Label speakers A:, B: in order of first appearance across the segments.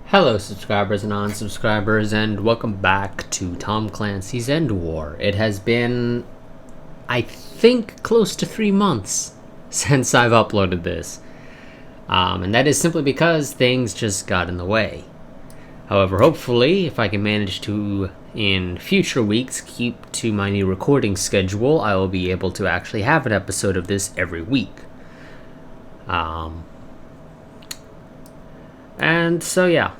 A: Hello subscribers and non-subscribers, and welcome back to Tom Clancy's EndWar. It has been, I think, close to 3 months since I've uploaded this. And that is simply because things just got in the way. However, hopefully, if I can manage to, in future weeks, keep to my new recording schedule, I will be able to actually have an episode of this every week. And so yeah,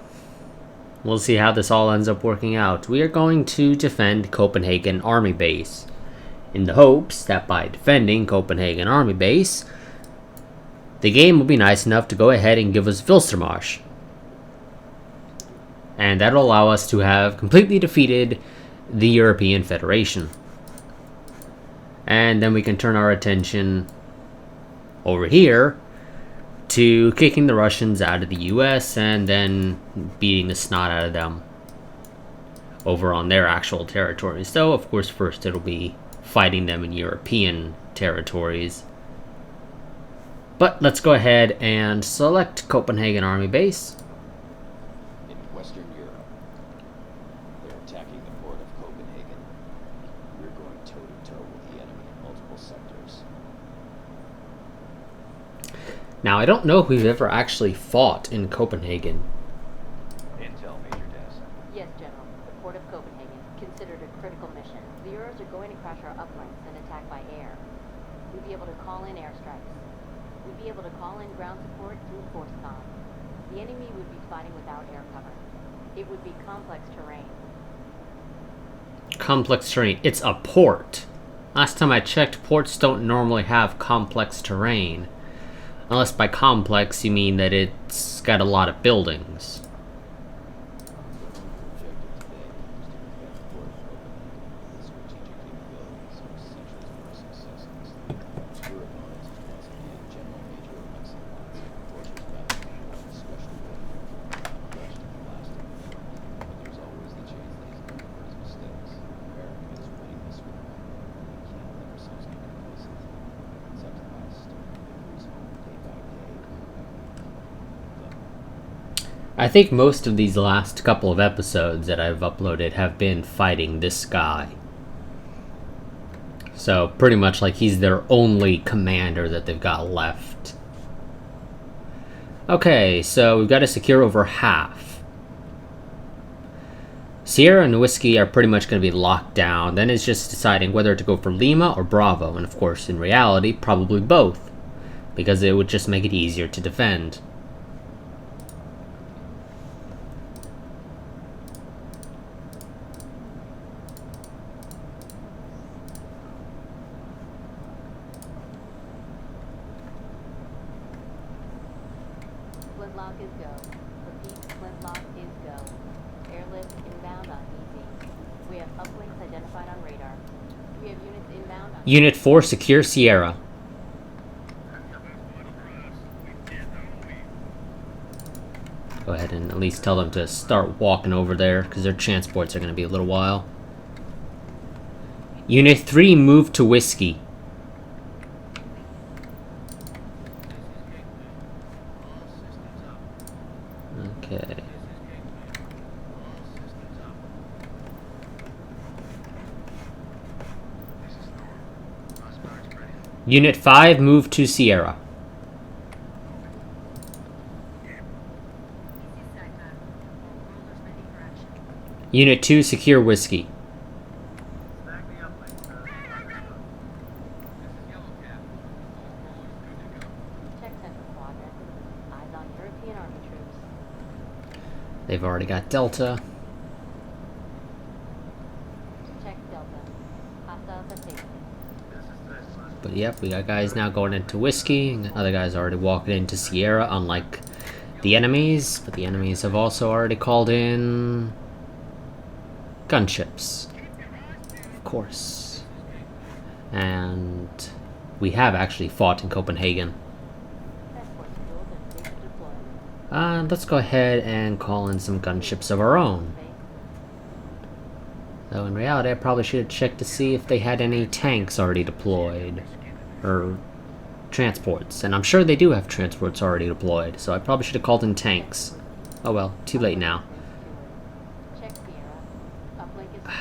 A: we'll see how this all ends up working out. We are going to defend Copenhagen Army Base, in the hopes that by defending Copenhagen Army Base, the game will be nice enough to go ahead and give us Vilstermarsch. And that'll allow us to have completely defeated the European Federation. And then we can turn our attention over here to kicking the Russians out of the US and then beating the snot out of them over on their actual territories. So, of course, first it'll be fighting them in European territories. But let's go ahead and select Copenhagen Army Base.
B: In Western Europe, they're attacking the port of Copenhagen. We're going toe-to-toe with the enemy in multiple sectors.
A: Now, I don't know if we've ever actually fought in Copenhagen.
B: Intel, Major Des.
C: Yes, General. The port of Copenhagen, considered a critical mission. The Euros are going to crash our uplinks and attack by air. We'd be able to call in airstrikes. We'd be able to call in ground support through force comm. The enemy would be fighting without air cover. It would be complex terrain.
A: Complex terrain. It's a port. Last time I checked, ports don't normally have complex terrain. Unless by complex you mean that it's got a lot of buildings. I think most of these last couple of episodes that I've uploaded have been fighting this guy. So pretty much like he's their only commander that they've got left. Okay, so we've got to secure over half. Sierra and Whiskey are pretty much going to be locked down. Then it's just deciding whether to go for Lima or Bravo. And of course, in reality, probably both. Because it would just make it easier to defend.
C: Flintlock is go. Repeat, Flintlock is go. Airlift inbound on easy. We have uplinks identified on radar. We have units inbound on...
A: Unit 4, secure Sierra. Go ahead and at least tell them to start walking over there, because their transports are going to be a little while. Unit 3, move to Whiskey. Okay. Unit 5, move to Sierra. Unit 2, secure Whiskey.
C: Check Central Quadrant. Eyes on European Army troops.
A: They've already got Delta.
C: Check Delta. Hostiles are taken.
A: But yep, we got guys now going into Whiskey, and other guys already walking into Sierra, unlike the enemies. But the enemies have also already called in gunships, of course. And we have actually fought in Copenhagen.
C: Transports fueled and clear to deploy.
A: Let's go ahead and call in some gunships of our own. Though in reality, I probably should have checked to see if they had any tanks already deployed. Or transports. And I'm sure they do have transports already deployed, so I probably should have called in tanks. Oh well, too late now.
C: Check Sierra. Uplink is secure.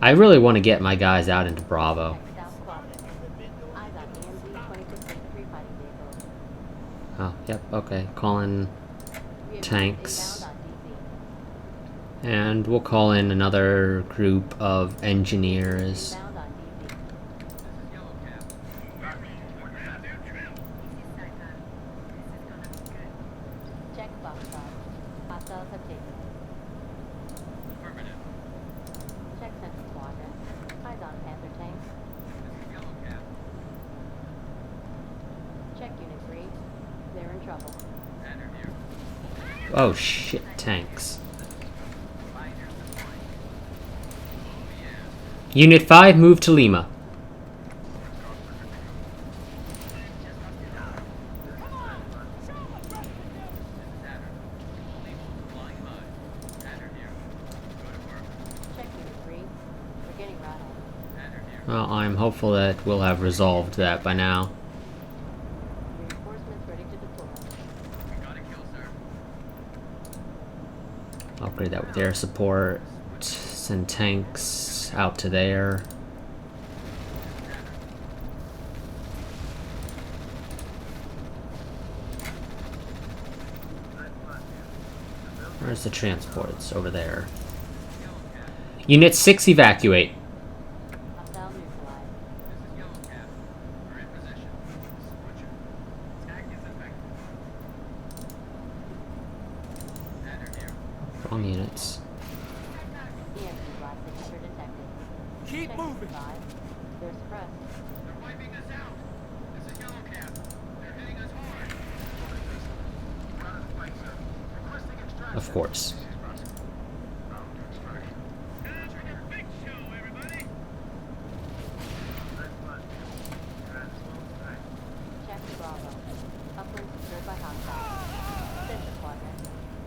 A: I really want to get my guys out into Bravo.
C: Check South Quadrant. Eyes on AMZ 2683 fighting vehicles.
A: Oh, yep, okay. Calling
C: We have
A: tanks.
C: inbound on DZ.
A: And we'll call in another group of engineers.
C: Inbound on DZ. Check Foxtrot. Hostiles have taken it. Check Central Quadrant. Eyes on Panther tanks. Check Unit 3. They're in trouble.
A: Oh shit, tanks. Unit 5, move to Lima.
C: Check Unit 3. We're getting rattled.
A: Well, I'm hopeful that we'll have resolved that by now.
C: Reinforcements ready to deploy.
A: Upgrade that with air support. Send tanks out to there. Where's the transports? Over there. Unit 6, evacuate.
C: Hostile neutralized.
A: Wrong units.
C: EMP blast signature detected.
D: Keep
C: Check
D: moving.
C: 5. They're suppressed.
D: They're wiping us out. This is Yellow Cap. They're hitting us hard. We're out of the fight, sir. Requesting extraction.
A: Of course.
D: Big show, everybody.
C: Check Bravo. Uplink secured by hostiles. Central Quadrant.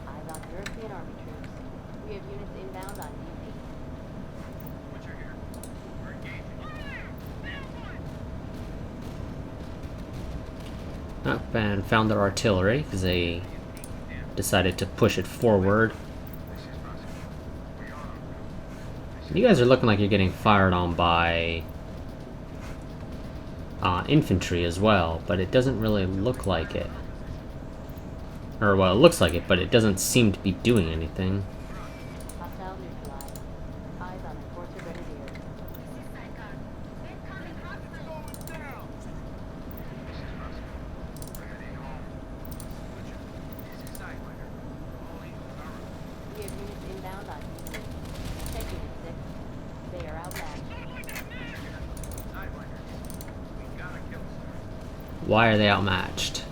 C: Eyes on European Army troops. We have units inbound on DZ.
D: Butcher here. We're engaging.
A: Up and found their artillery because they decided to push it forward. You guys are looking like you're getting fired on by infantry as well, but it doesn't really look like it. Or, well, it looks like it, but it doesn't seem to be doing anything.
C: Hostile neutralized. Eyes on Enforcer Grenadiers. We have units inbound on DZ. Check Unit 6. They are outmatched.
A: Why are they outmatched?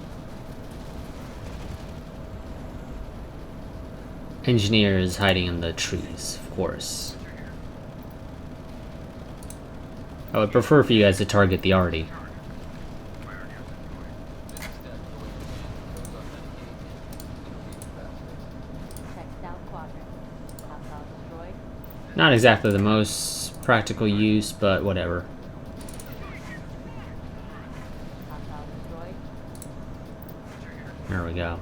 A: Engineers hiding in the trees, of course. I would prefer for you guys to target the arty.
C: Check South Quadrant. Hostile destroyed.
A: Not exactly the most practical use, but whatever.
C: Hostile destroyed.
A: There we go.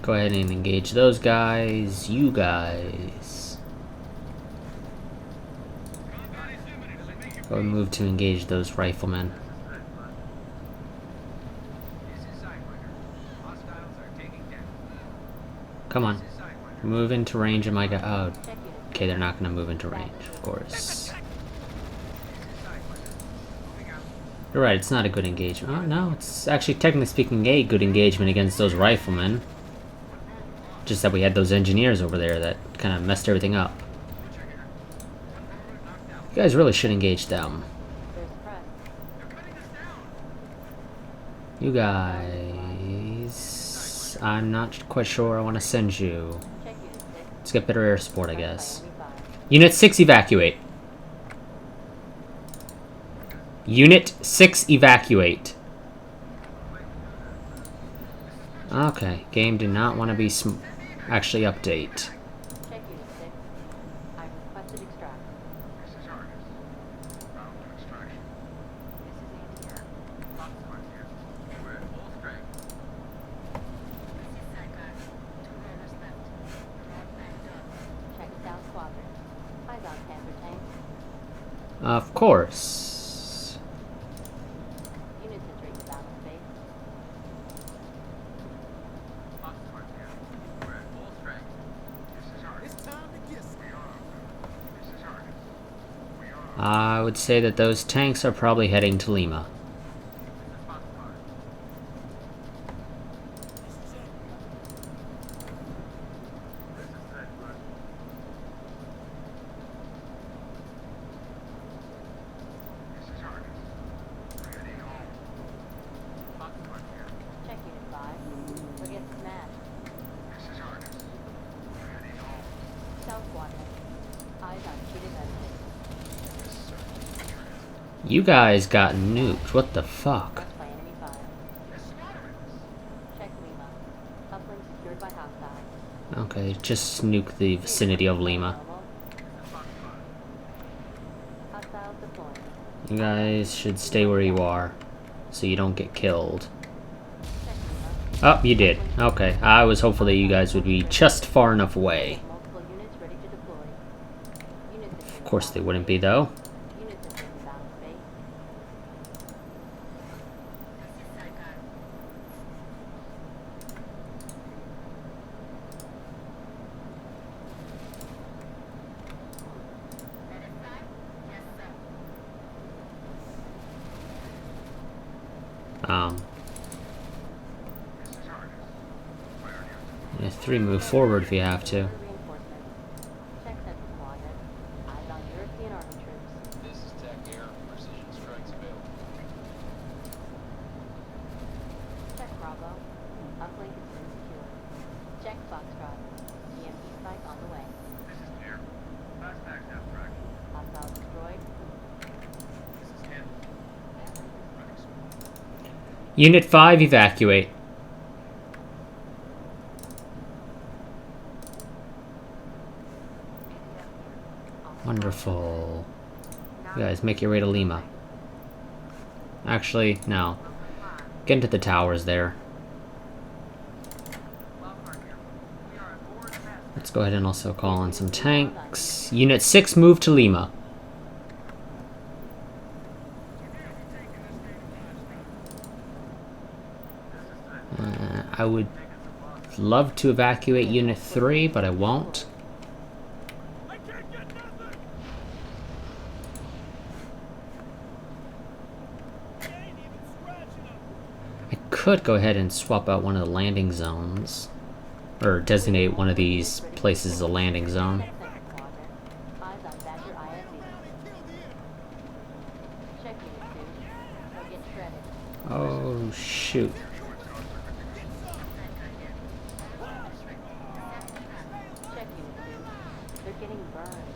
A: Go ahead and engage those guys. You guys. Go and move to engage those riflemen. Come on. Move into range of my guy. Oh,
C: Check Unit
A: okay, they're not gonna move into range, of course. You're right, it's not a good engagement. Oh, no, it's actually, technically speaking, a good engagement against those riflemen. Just that we had those engineers over there that kind of messed everything up. You guys really should engage them.
C: They're suppressed.
A: You guys... I'm not quite sure I want to send you.
C: Check Unit 6.
A: Let's get better air support, I guess.
C: Enemy fire.
A: Unit 6, evacuate. Unit 6, evacuate. Okay, game did not want to be actually update.
C: Check Unit 6. I've requested extract.
D: This is Argus. Bound to extraction. This is EndWar. Consequence here. We're at full strength.
A: Of course.
C: Units entering the battle space.
D: Foxtrot here. We're at full strength. This is Argus. It's time to get some. This is Argus. We are.
A: I would say that those tanks are probably heading to Lima.
D: This is Foxtrot. This is EndWar. This is Argus. We're heading home. Foxtrot here.
C: Check Unit 5. We're getting smashed.
D: This is Argus. We're heading home.
C: South Quadrant. Eyes on cheated evidence.
B: This search is transit.
A: You guys got nuked. What the fuck?
C: Marked by enemy fire.
D: They're slaughtering us.
C: Check Lima. Uplink secured by hostiles.
A: Okay, just nuke the vicinity of Lima.
D: This is Foxtrot.
C: Hostiles deploying.
A: You guys should stay where you are, so you don't get killed.
C: Check Lima.
A: Oh, you did. Okay, I was hopeful that you guys would be just far enough away.
C: Multiple units ready to deploy. Units
A: Of course they wouldn't be, though.
C: Units entering the battle space.
D: This is Argus. Where are you?
A: Yeah, 3 move forward if you have to.
C: Reinforcements. Check Central Quadrant. Eyes on European Army troops.
B: This is Tech Air. Precision strikes available.
C: Check Bravo. Uplink has been secured. Check Foxtrot. EMP spike on the way.
D: This is Deer. Fast tags abstract.
C: Hostiles destroyed.
D: This is Ken. Running smooth.
A: Unit 5, evacuate. Wonderful. You guys, make your way to Lima. Actually, no. Get into the towers there. Let's go ahead and also call in some tanks. Unit 6, move to Lima. I would love to evacuate Unit 3, but I won't. I could go ahead and swap out one of the landing zones. Or designate one of these places as a landing zone.
C: Check Central Quadrant. Eyes on Badger IFV. Check Unit 2. They'll get shredded.
A: Oh, shoot.
C: Check Unit 2. They're getting burned.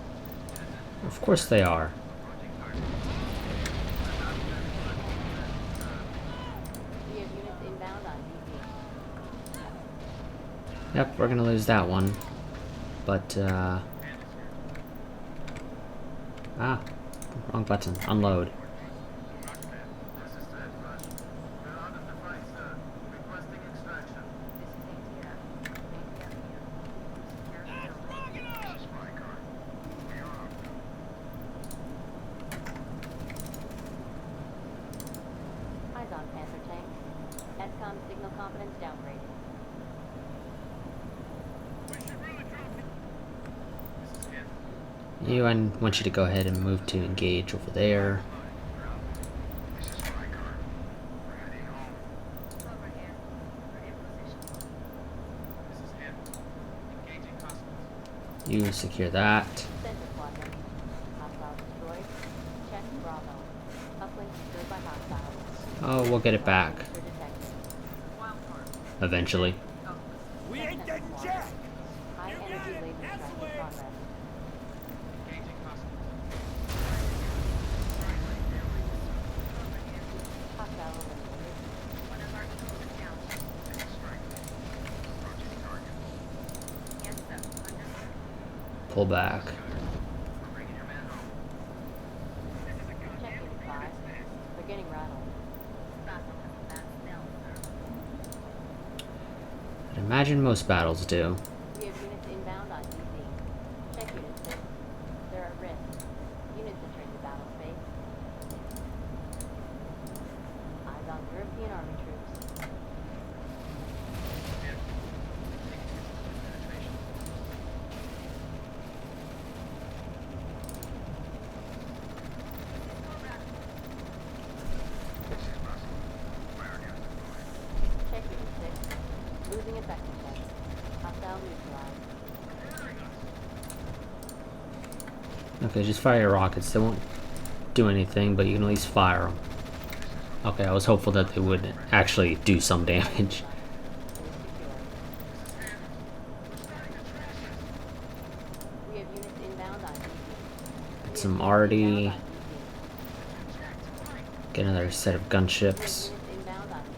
A: Of course they are.
C: We have units inbound on DZ.
A: Yep, we're gonna lose that one. But, wrong button. Unload.
D: This is EndWar. We're out of the fight, sir. Requesting extraction. This is my car. We are.
C: Eyes on Panther tank. ESCOM signal confidence downgraded.
D: This is Ken.
A: I want you to go ahead and move to engage over there.
D: This is my car. We're heading home. This is Ken. Engaging hostiles.
A: You secure that.
C: Central Quadrant. Hostiles destroyed. Check Bravo. Uplink secured by hostiles.
A: Oh, we'll get it back.
C: User detected.
A: Eventually.
C: We ain't getting jack! High energy laser strike in progress.
D: Engaging hostiles.
C: Hostile eliminated.
D: Taking strike. Approaching target.
A: Pull back.
D: We're bringing your man home.
C: Check Unit 5. They're getting rattled.
A: I'd imagine most battles do.
C: We have units inbound on DZ. Check Unit 6. They're at risk. Units entering the battle space.
A: Okay, just fire your rockets. They won't do anything, but you can at least fire them. Okay, I was hopeful that they would actually do some damage.
C: We have units inbound on DZ.
A: Some already. Get another set of gunships.
C: Units inbound on DZ.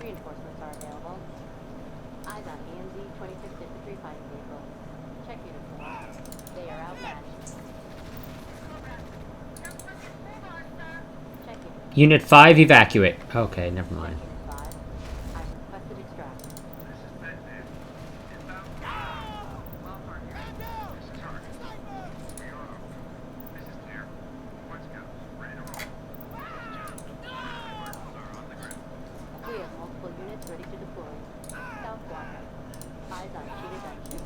C: Reinforcements are available. Eyes on AMZ 26th Infantry Fighting Vehicle. Check uniform. They are outmatched. Check unit
A: Unit 5, evacuate. Okay, never mind.
C: Unit 5. I've requested extract. We have multiple units ready to deploy. South Blocker. Eyes on cheetah gunship.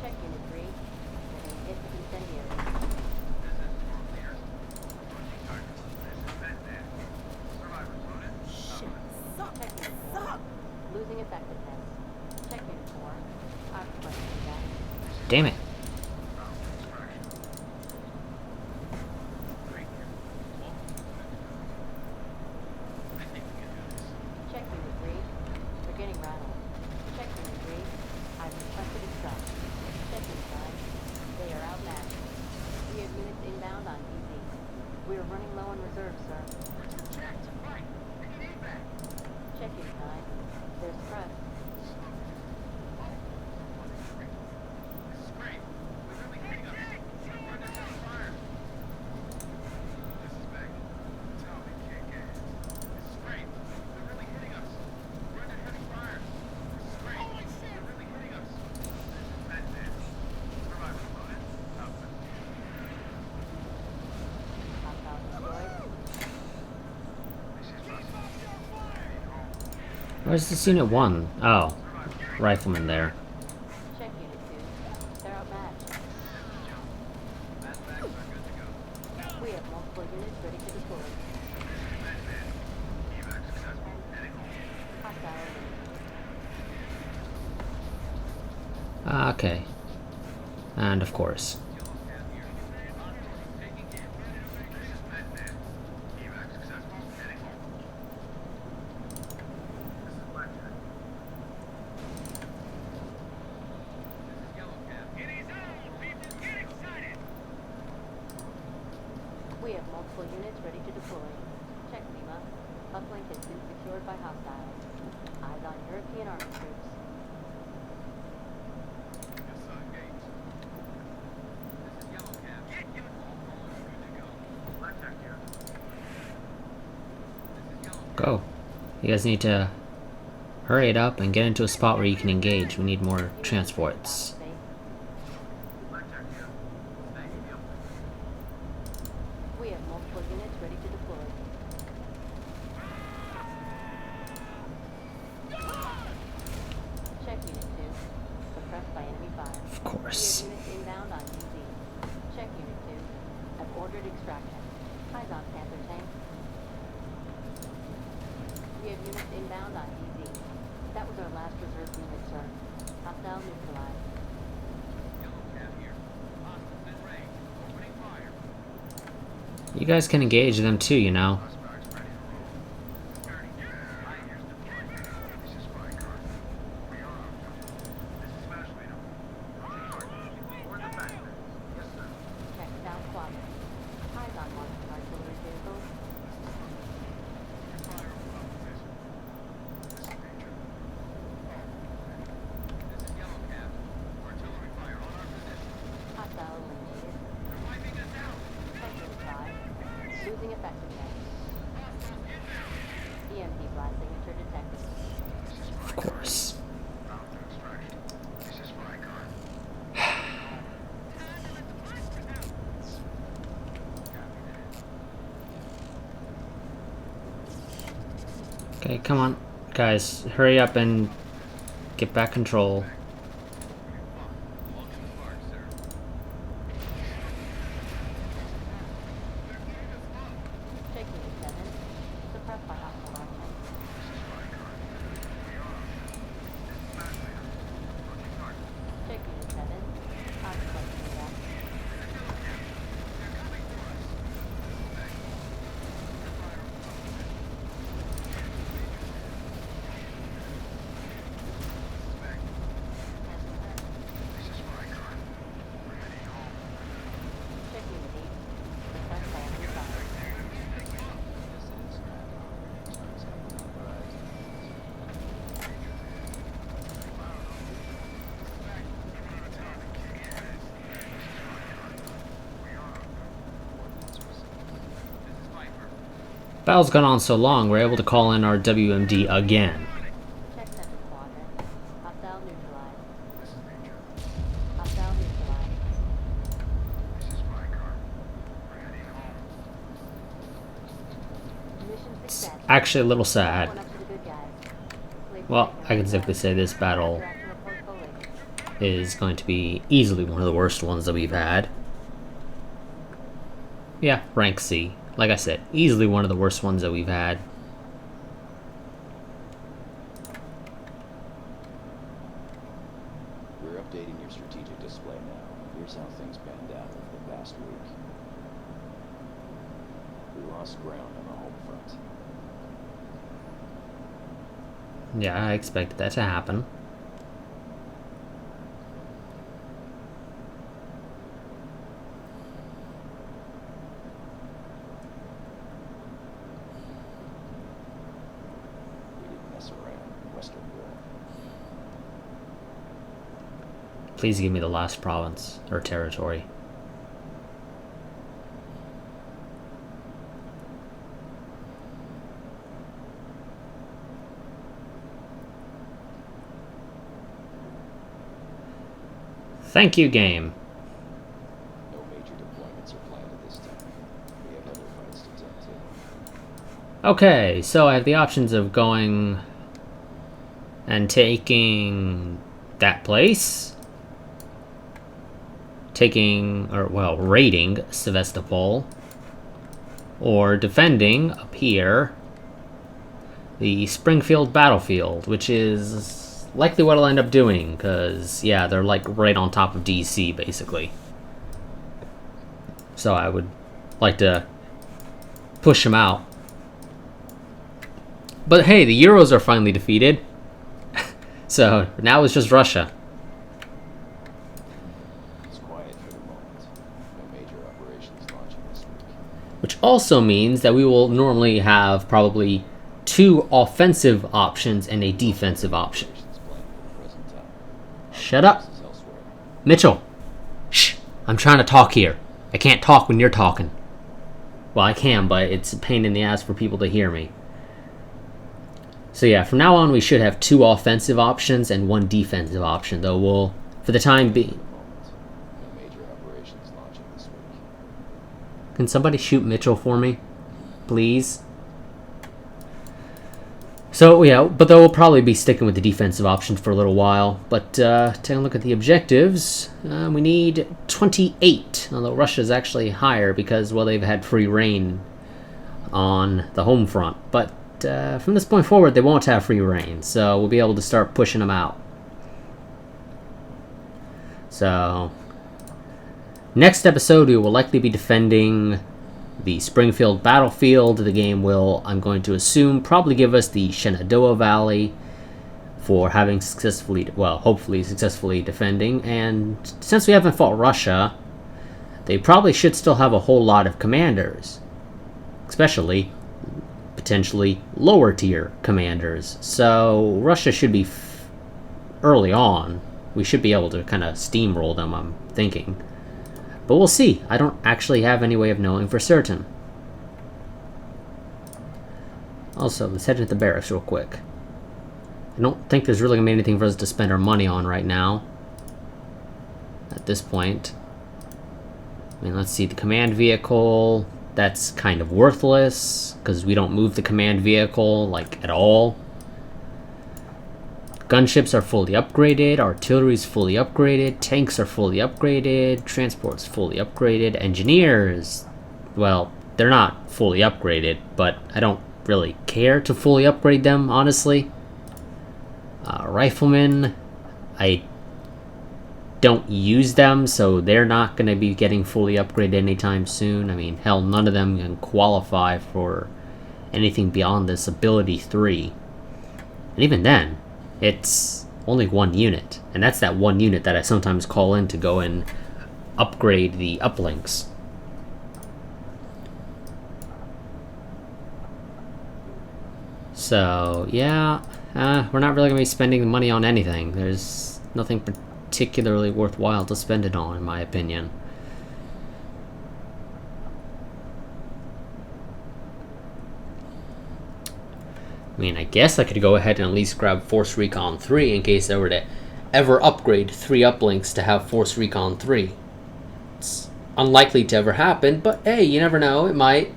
C: Check unit 3. We're being hit with incendiaries. Check unit 4. Losing effectiveness. Check unit 4. I've requested that.
A: Damn it.
C: Check unit 3. We're getting rattled. Check unit 3. I've requested extract. Check unit 9. They are outmatched. We have units inbound on DZ. We are running low on reserves, sir. Check unit 9. There's press. Hostile destroyed.
A: Where's this unit 1? Oh, rifleman there.
C: Check unit 2. They're outmatched. We have multiple units ready to deploy. Hostile eliminated.
A: Okay. And of course.
C: We have multiple units ready to deploy. Check FEMA. Uplink has been secured by hostiles. Eyes on European army troops.
A: Go. You guys need to hurry it up and get into a spot where you can engage. We need more transports.
C: Safe. We have multiple units ready to deploy. Check unit 2. Suppressed by enemy fire.
A: Of
C: We
A: course.
C: have units inbound on DZ. Check unit 2. I've ordered extraction. Eyes on Panther tank. We have units inbound on DZ. That was our last reserve unit, sir. Hostile neutralized.
A: You guys can engage them too, you know.
C: Check south quadrant. Eyes on Martian artillery vehicles. Hostile eliminated. Check unit 5. Losing effectiveness. EMP blast signature detected.
A: Of course. Okay, come on. Guys, hurry up and get back control.
C: Check unit 7. Suppressed by hostile
A: Battle's gone on so long, we're able to call in our WMD again.
C: Check center squadron. Hostile neutralized.
D: This is Major.
C: Hostile neutralized.
D: This is my car. We're heading home.
C: Mission success.
A: Actually, a little sad.
C: One up to the good guys. Slave
A: Well,
C: trader
A: I can safely say this battle is going to be easily one of the worst ones that we've had. Yeah, rank C. Like I said, easily one of the worst ones that we've had.
B: We're updating your strategic display now. Here's how things panned out over the past week. We lost ground on the home front.
A: Yeah, I expected that to happen.
B: We didn't mess around in Western Europe.
A: Please give me the last province or territory. Thank you, game.
B: No major deployments are planned at this time. We have other fights to tend to.
A: Okay, so I have the options of going and taking that place, raiding Sevastopol, or defending up here the Springfield battlefield, which is likely what I'll end up doing, because, yeah, they're like right on top of DC, basically. So I would like to push them out. But hey, the Euros are finally defeated. So now it's just Russia.
B: It's quiet for the moment. No major operations launching this week.
A: Which also means that we will normally have probably 2 offensive options and a defensive option.
B: Operations planned for the present time.
A: Shut up,
B: This is elsewhere.
A: Mitchell. Shh, I'm trying to talk here. I can't talk when you're talking. Well, I can, but it's a pain in the ass for people to hear me. So yeah, from now on we should have 2 offensive options and 1 defensive option, though we'll, for the time being...
B: Moment. No major operations launching this week.
A: Can somebody shoot Mitchell for me? Please? So yeah, but though we'll probably be sticking with the defensive option for a little while. But taking a look at the objectives, we need 28, although Russia's actually higher because, well, they've had free reign on the home front. But from this point forward, they won't have free reign, so we'll be able to start pushing them out. So, next episode, we will likely be defending the Springfield battlefield. The game will, I'm going to assume, probably give us the Shenandoah Valley for having successfully, well, hopefully successfully defending. And since we haven't fought Russia, they probably should still have a whole lot of commanders, especially potentially lower tier commanders. So Russia should be early on. We should be able to kind of steamroll them, I'm thinking. But we'll see. I don't actually have any way of knowing for certain. Also, let's head into the barracks real quick. I don't think there's really going to be anything for us to spend our money on right now. At this point. I mean, let's see. The command vehicle, that's kind of worthless, because we don't move the command vehicle, like, at all. Gunships are fully upgraded, artillery's fully upgraded, tanks are fully upgraded, transport's fully upgraded, engineers, well, they're not fully upgraded, but I don't really care to fully upgrade them, honestly. Riflemen, I don't use them, so they're not going to be getting fully upgraded anytime soon. I mean, hell, none of them can qualify for anything beyond this ability 3. And even then, it's only 1 unit, and that's that 1 unit that I sometimes call in to go and upgrade the uplinks. So, yeah, we're not really going to be spending money on anything. There's nothing particularly worthwhile to spend it on, in my opinion. I mean, I guess I could go ahead and at least grab Force Recon 3 in case I were to ever upgrade 3 uplinks to have Force Recon 3. It's unlikely to ever happen, but hey, you never know. It might,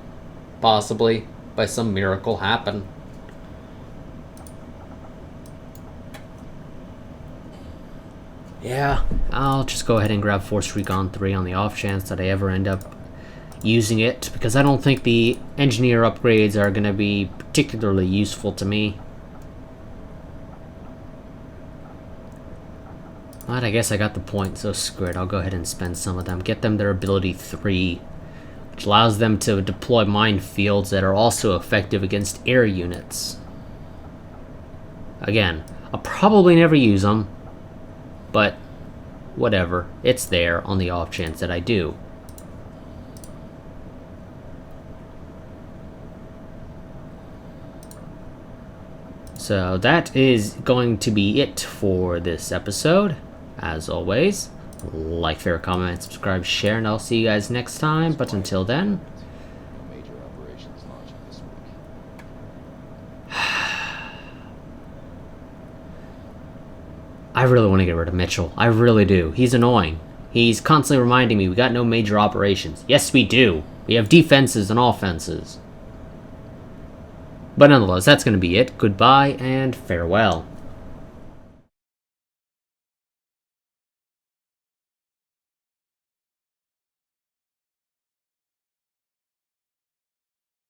A: possibly, by some miracle, happen. Yeah, I'll just go ahead and grab Force Recon 3 on the off chance that I ever end up using it, because I don't think the engineer upgrades are going to be particularly useful to me. But I guess I got the point, so screw it. I'll go ahead and spend some of them. Get them their ability 3, which allows them to deploy minefields that are also effective against air units. Again, I'll probably never use them, but whatever. It's there on the off chance that I do. So that is going to be it for this episode. As always, like, favorite, comment, subscribe, share, and I'll see you guys next time. But until then,
B: No major operations launching this week.
A: I really want to get rid of Mitchell. I really do. He's annoying. He's constantly reminding me we got no major operations. Yes, we do. We have defenses and offenses. But nonetheless, that's going to be it. Goodbye and farewell.